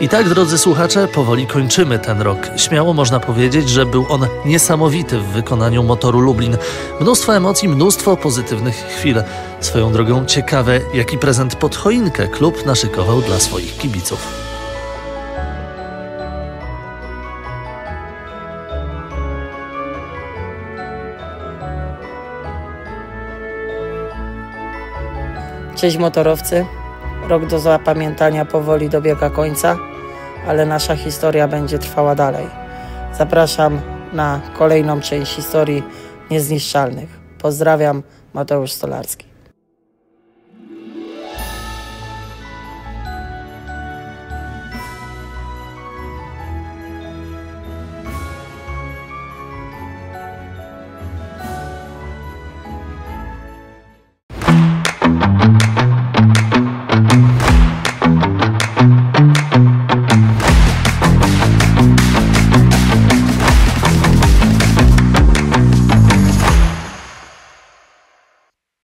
I tak, drodzy słuchacze, powoli kończymy ten rok. Śmiało można powiedzieć, że był on niesamowity w wykonaniu Motoru Lublin. Mnóstwo emocji, mnóstwo pozytywnych chwil. Swoją drogą ciekawe, jaki prezent pod choinkę klub naszykował dla swoich kibiców. Cześć motorowcy, rok do zapamiętania powoli dobiega końca, ale nasza historia będzie trwała dalej. Zapraszam na kolejną część historii Niezniszczalnych. Pozdrawiam, Mateusz Stolarski.